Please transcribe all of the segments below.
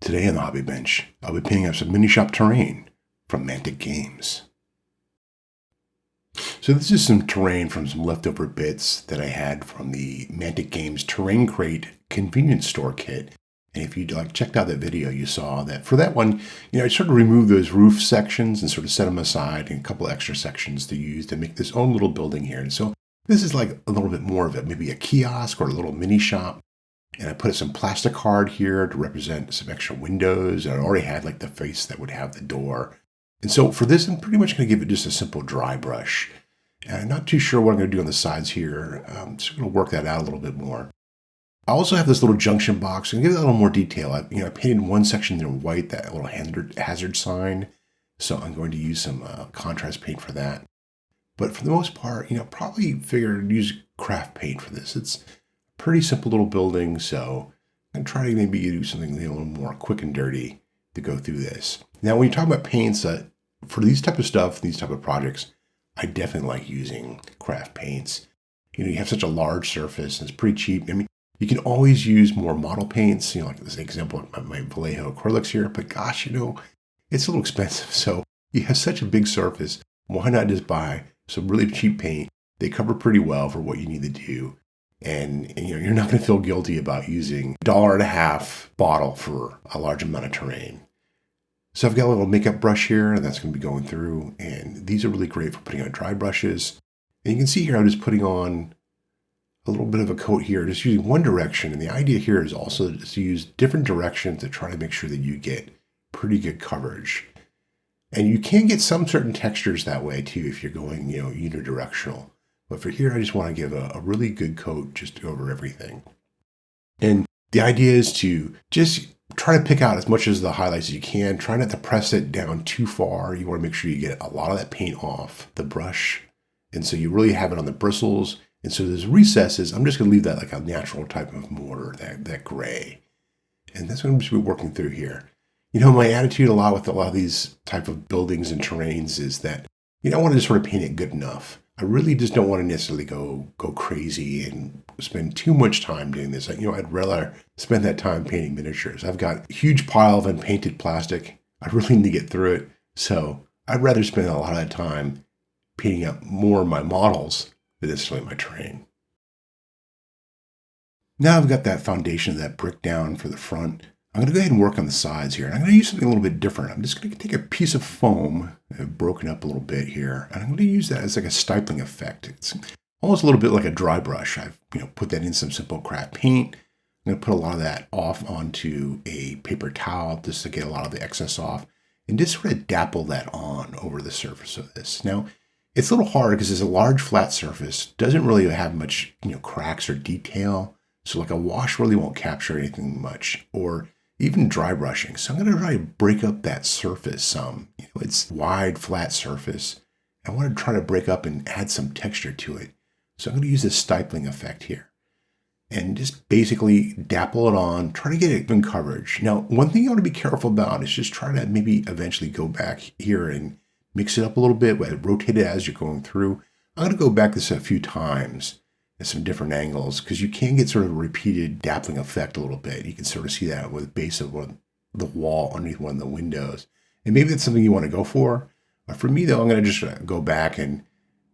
Today on the Hobby Bench, I'll be painting up some mini shop terrain from Mantic Games. So this is some terrain from some leftover bits that I had from the Mantic Games Terrain Crate convenience store kit. And if you checked out that video, you saw that for that one, I sort of removed those roof sections and sort of set them aside and a couple extra sections to use to make this own little building here. And so this is like a little bit more of it, maybe a kiosk or a little mini shop. And I put some plastic card here to represent some extra windows. And I already had like the face that would have the door. And so for this, I'm pretty much going to give it just a simple dry brush. And I'm not too sure what I'm going to do on the sides here. I'm just going to work that out a little bit more. I also have this little junction box and give it a little more detail. I painted one section in white, that little hazard sign. So I'm going to use some contrast paint for that. But for the most part, probably figure to use craft paint for this. It's pretty simple little building, so I'm trying to maybe do something a little more quick and dirty to go through this. Now, when you talk about paints, for these type of stuff, these type of projects, I definitely like using craft paints. You have such a large surface, and it's pretty cheap. I mean, you can always use more model paints, like this example of my Vallejo acrylics here, but gosh, it's a little expensive. So you have such a big surface, why not just buy some really cheap paint? They cover pretty well for what you need to do. And you're not going to feel guilty about using $1.50 bottle for a large amount of terrain. So I've got a little makeup brush here, and that's going to be going through. And these are really great for putting on dry brushes. And you can see here, I'm just putting on a little bit of a coat here, just using one direction. And the idea here is also to use different directions to try to make sure that you get pretty good coverage. And you can get some certain textures that way too if you're going, unidirectional. But for here, I just want to give a really good coat just over everything. And the idea is to just try to pick out as much as the highlights as you can. Try not to press it down too far. You want to make sure you get a lot of that paint off the brush. And so you really have it on the bristles. And so there's recesses. I'm just going to leave that like a natural type of mortar, that gray. And that's what I'm just be working through here. My attitude a lot with a lot of these type of buildings and terrains is that I want to just sort of paint it good enough. I really just don't want to necessarily go crazy and spend too much time doing this. I'd rather spend that time painting miniatures. I've got a huge pile of unpainted plastic. I really need to get through it. So I'd rather spend a lot of that time painting up more of my models than necessarily my terrain. Now I've got that foundation of that brick down for the front. I'm going to go ahead and work on the sides here. I'm going to use something a little bit different. I'm just going to take a piece of foam, I've broken up a little bit here, and I'm going to use that as like a stippling effect. It's almost a little bit like a dry brush. I've put that in some simple craft paint. I'm going to put a lot of that off onto a paper towel just to get a lot of the excess off, and just sort of dapple that on over the surface of this. Now, it's a little hard because it's a large flat surface. Doesn't really have much cracks or detail, so like a wash really won't capture anything much, or even dry brushing. So I'm going to try to break up that surface some. It's wide, flat surface. I want to try to break up and add some texture to it. So I'm going to use this stippling effect here. And just basically dapple it on, try to get even coverage. Now, one thing you want to be careful about is just try to maybe eventually go back here and mix it up a little bit, rotate it as you're going through. I'm going to go back this a few times at some different angles, because you can get sort of a repeated dappling effect a little bit. You can sort of see that with the base of the wall underneath one of the windows. And maybe that's something you want to go for. But for me, though, I'm going to just go back and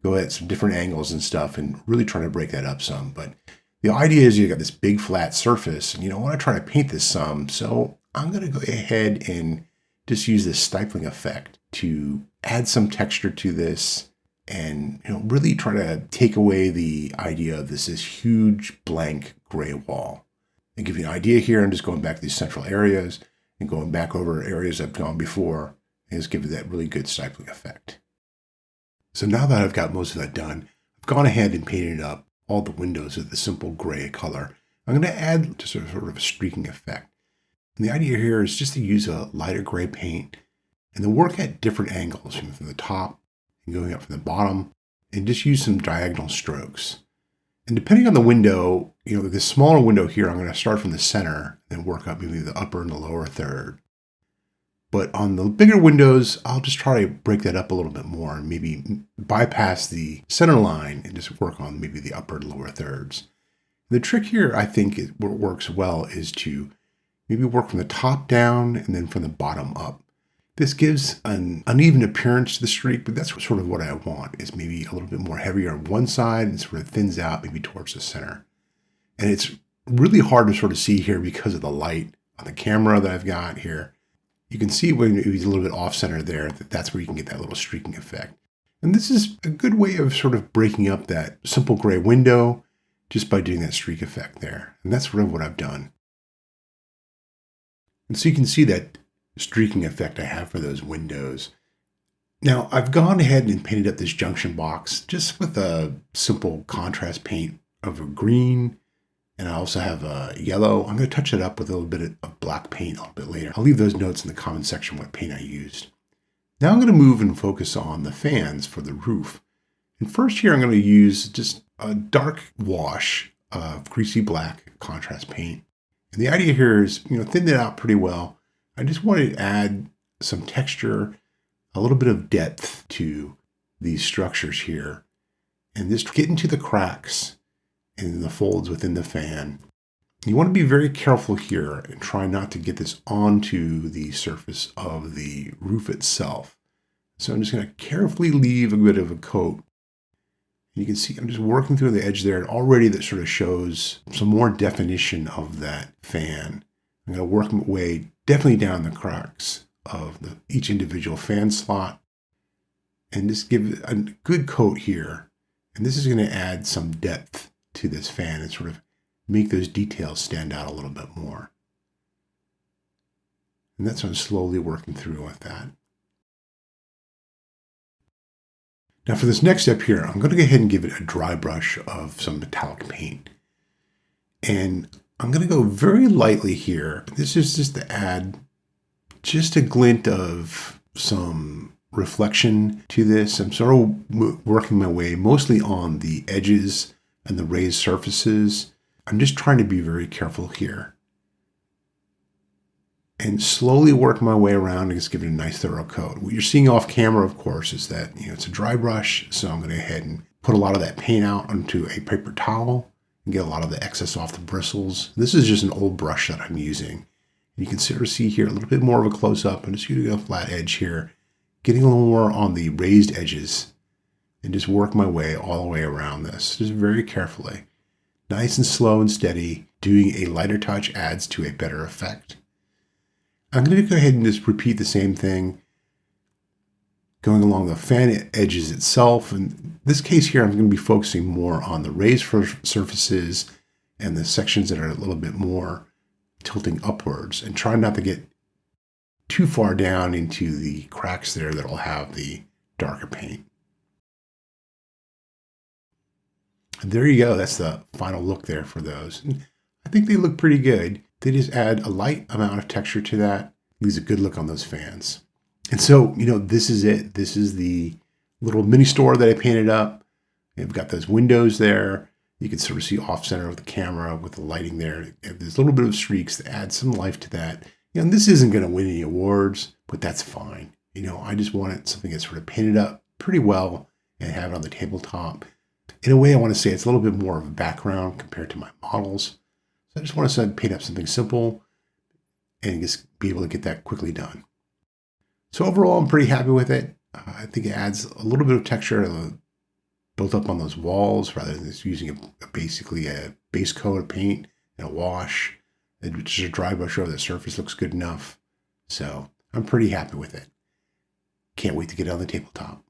go at some different angles and stuff and really try to break that up some. But the idea is you've got this big flat surface, and I want to try to paint this some. So I'm going to go ahead and just use this stippling effect to add some texture to this. And really try to take away the idea of this huge blank gray wall. And give you an idea here, I'm just going back to these central areas and going back over areas I've gone before, and just give it that really good stippling effect. So now that I've got most of that done, I've gone ahead and painted up all the windows with the simple gray color. I'm going to add just sort of a streaking effect. And the idea here is just to use a lighter gray paint and then work at different angles from the top going up from the bottom, and just use some diagonal strokes. And depending on the window, the smaller window here, I'm going to start from the center and work up maybe the upper and the lower third. But on the bigger windows, I'll just try to break that up a little bit more and maybe bypass the center line and just work on maybe the upper and lower thirds. The trick here, I think, what works well is to maybe work from the top down and then from the bottom up. This gives an uneven appearance to the streak, but that's sort of what I want, is maybe a little bit more heavier on one side and sort of thins out maybe towards the center. And it's really hard to sort of see here because of the light on the camera that I've got here. You can see when he's a little bit off center there, that's where you can get that little streaking effect. And this is a good way of sort of breaking up that simple gray window just by doing that streak effect there. And that's sort of what I've done. And so you can see that streaking effect I have for those windows. Now I've gone ahead and painted up this junction box just with a simple contrast paint of a green, and I also have a yellow. I'm going to touch it up with a little bit of black paint a little bit later. I'll leave those notes in the comment section what paint I used. Now I'm going to move and focus on the fans for the roof. And first here I'm going to use just a dark wash of Greasy Black contrast paint. And the idea here is, thin it out pretty well. I just wanted to add some texture, a little bit of depth to these structures here, and just get into the cracks and the folds within the fan. You want to be very careful here and try not to get this onto the surface of the roof itself. So I'm just going to carefully leave a bit of a coat. You can see I'm just working through the edge there, and already that sort of shows some more definition of that fan. I'm going to work my way definitely down the cracks of each individual fan slot and just give a good coat here. And this is going to add some depth to this fan and sort of make those details stand out a little bit more. And that's what I'm slowly working through with that. Now for this next step here, I'm going to go ahead and give it a dry brush of some metallic paint. And I'm going to go very lightly here. This is just to add just a glint of some reflection to this. I'm sort of working my way mostly on the edges and the raised surfaces. I'm just trying to be very careful here. And slowly work my way around and just give it a nice thorough coat. What you're seeing off camera, of course, is that it's a dry brush. So I'm going to go ahead and put a lot of that paint out onto a paper towel and get a lot of the excess off the bristles. This is just an old brush that I'm using. You can sort of see here a little bit more of a close-up. I'm just using a flat edge here, getting a little more on the raised edges, and just work my way all the way around this, just very carefully. Nice and slow and steady. Doing a lighter touch adds to a better effect. I'm going to go ahead and just repeat the same thing, going along the fan edges itself. In this case here, I'm going to be focusing more on the raised surfaces and the sections that are a little bit more tilting upwards, and try not to get too far down into the cracks there that will have the darker paint. And there you go. That's the final look there for those. And I think they look pretty good. They just add a light amount of texture to that. Leaves a good look on those fans. And so, this is it. This is the little mini store that I painted up. I've got those windows there. You can sort of see off center of the camera with the lighting there. There's a little bit of streaks that add some life to that. And this isn't going to win any awards, but that's fine. I just wanted something that's sort of painted up pretty well and have it on the tabletop. In a way, I want to say it's a little bit more of a background compared to my models. So I just want to paint up something simple and just be able to get that quickly done. So overall, I'm pretty happy with it. I think it adds a little bit of texture built up on those walls rather than just using basically a base coat of paint and a wash. Just a dry brush over the surface looks good enough. So I'm pretty happy with it. Can't wait to get it on the tabletop.